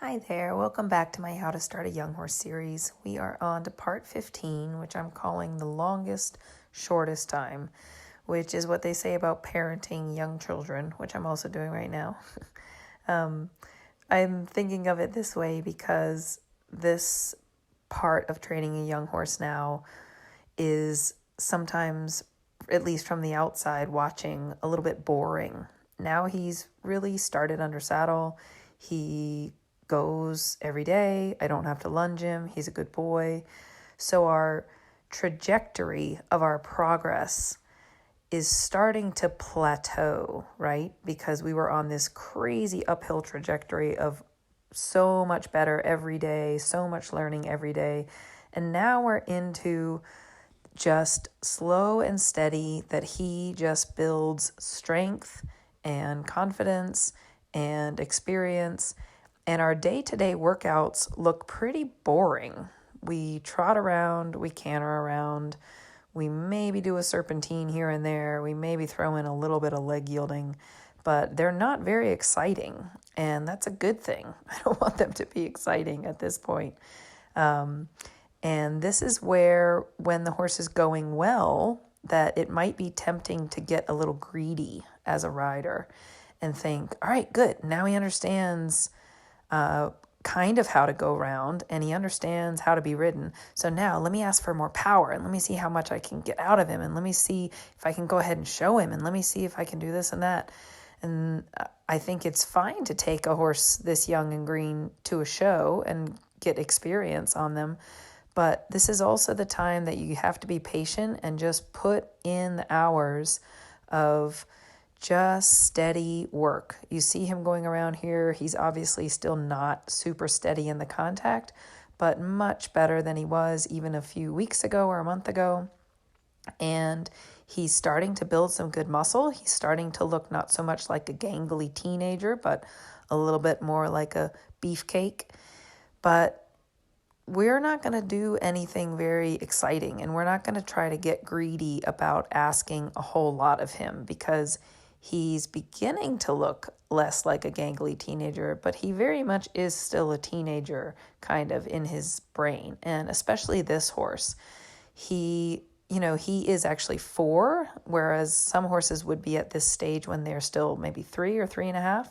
Hi there, welcome back to my How to Start a Young Horse series. We are on to part 15, which I'm calling the longest, shortest time, which is what they say about parenting young children, which I'm also doing right now. I'm thinking of it this way because this part of training a young horse now is sometimes, at least from the outside watching, a little bit boring. Now he's really started under saddle. He goes every day. I don't have to lunge him. He's a good boy. So our trajectory of our progress is starting to plateau, right? Because we were on this crazy uphill trajectory of so much better every day, so much learning every day. And now we're into just slow and steady, that he just builds strength and confidence and experience. And our day-to-day workouts look pretty boring. We trot around, we canter around, we maybe do a serpentine here and there, we maybe throw in a little bit of leg yielding, but they're not very exciting. And that's a good thing. I don't want them to be exciting at this point. And this is where, when the horse is going well, that it might be tempting to get a little greedy as a rider and think, all right, good, now he understands kind of how to go round, and he understands how to be ridden. So now let me ask for more power, and let me see how much I can get out of him, and let me see if I can go ahead and show him, and let me see if I can do this and that. And I think it's fine to take a horse this young and green to a show and get experience on them. But this is also the time that you have to be patient and just put in the hours of just steady work. You see him going around here. He's obviously still not super steady in the contact, but much better than he was even a few weeks ago or a month ago. And he's starting to build some good muscle. He's starting to look not so much like a gangly teenager, but a little bit more like a beefcake. But we're not going to do anything very exciting, and we're not going to try to get greedy about asking a whole lot of him, because he's beginning to look less like a gangly teenager, but he very much is still a teenager kind of in his brain. And especially this horse, he is actually 4, whereas some horses would be at this stage when they're still maybe 3 or 3.5.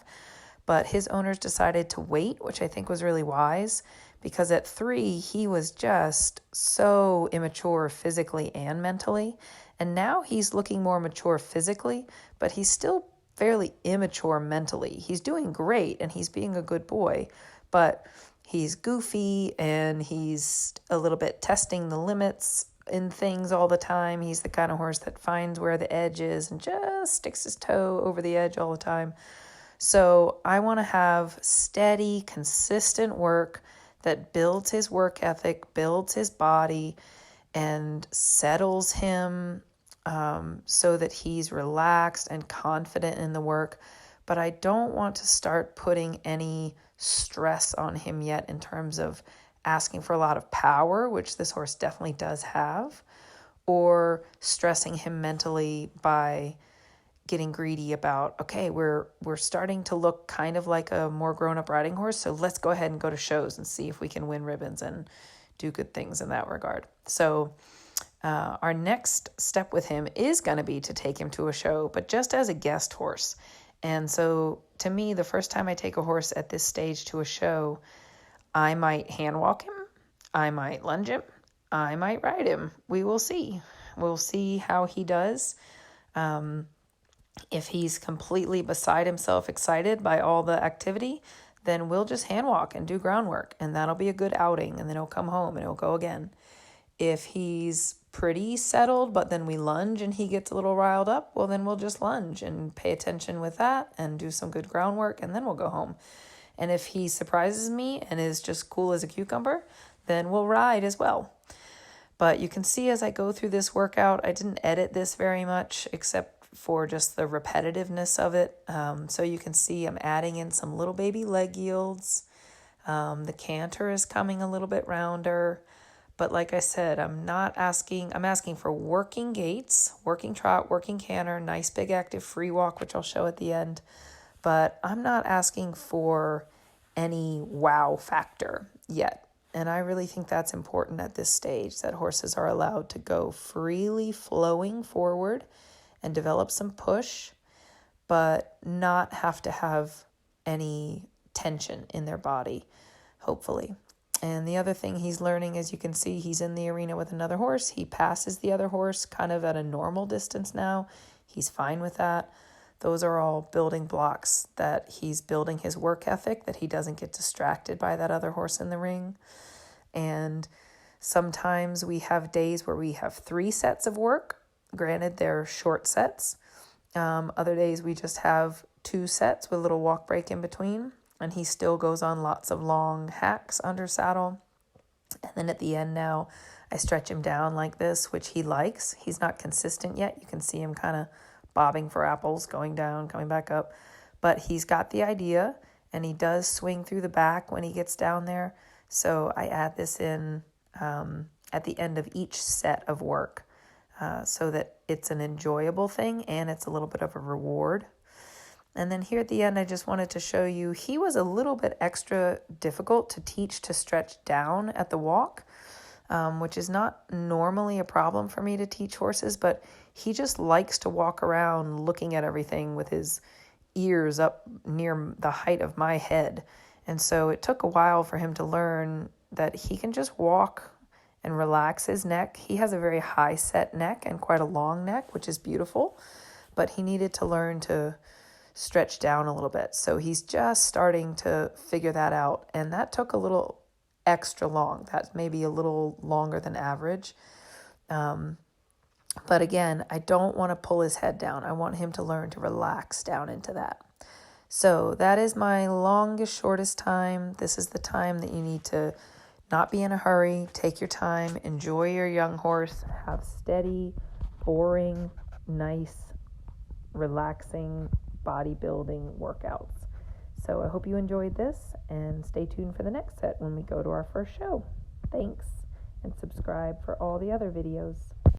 But his owners decided to wait, which I think was really wise, because at 3, he was just so immature physically and mentally. And now he's looking more mature physically, but he's still fairly immature mentally. He's doing great and he's being a good boy, but he's goofy and he's a little bit testing the limits in things all the time. He's the kind of horse that finds where the edge is and just sticks his toe over the edge all the time. So I want to have steady, consistent work that builds his work ethic, builds his body, and settles him so that he's relaxed and confident in the work. But I don't want to start putting any stress on him yet in terms of asking for a lot of power, which this horse definitely does have, or stressing him mentally by getting greedy about, okay, we're starting to look kind of like a more grown-up riding horse, so let's go ahead and go to shows and see if we can win ribbons and do good things in that regard. So our next step with him is going to be to take him to a show, but just as a guest horse. And so to me, the first time I take a horse at this stage to a show, I might hand walk him, I might lunge him, I might ride him. We will see. We'll see how he does. If he's completely beside himself excited by all the activity, then we'll just hand walk and do groundwork, and that'll be a good outing, and then he'll come home and he'll go again. If he's pretty settled, but then we lunge and he gets a little riled up, well, then we'll just lunge and pay attention with that and do some good groundwork, and then we'll go home. And if he surprises me and is just cool as a cucumber, then we'll ride as well. But you can see as I go through this workout, I didn't edit this very much except for just the repetitiveness of it. So you can see I'm adding in some little baby leg yields. The canter is coming a little bit rounder. But like I said, I'm asking for working gaits, working trot, working canter, nice big active free walk, which I'll show at the end. But I'm not asking for any wow factor yet. And I really think that's important at this stage, that horses are allowed to go freely flowing forward and develop some push, but not have to have any tension in their body, hopefully. And the other thing he's learning, as you can see, he's in the arena with another horse. He passes the other horse kind of at a normal distance now. He's fine with that. Those are all building blocks that he's building his work ethic, that he doesn't get distracted by that other horse in the ring. And sometimes we have days where we have 3 sets of work. Granted, they're short sets. Other days we just have 2 sets with a little walk break in between. And he still goes on lots of long hacks under saddle. And then at the end now, I stretch him down like this, which he likes. He's not consistent yet. You can see him kind of bobbing for apples, going down, coming back up. But he's got the idea, and he does swing through the back when he gets down there. So I add this in at the end of each set of work so that it's an enjoyable thing and it's a little bit of a reward. And then here at the end, I just wanted to show you, he was a little bit extra difficult to teach to stretch down at the walk, which is not normally a problem for me to teach horses, but he just likes to walk around looking at everything with his ears up near the height of my head. And so it took a while for him to learn that he can just walk and relax his neck. He has a very high set neck and quite a long neck, which is beautiful, but he needed to learn to stretch down a little bit. So he's just starting to figure that out. And that took a little extra long. That's maybe a little longer than average. But again, I don't want to pull his head down. I want him to learn to relax down into that. So that is my longest, shortest time. This is the time that you need to not be in a hurry. Take your time. Enjoy your young horse. Have steady, boring, nice, relaxing bodybuilding workouts. So I hope you enjoyed this, and stay tuned for the next set when we go to our first show. Thanks, and subscribe for all the other videos.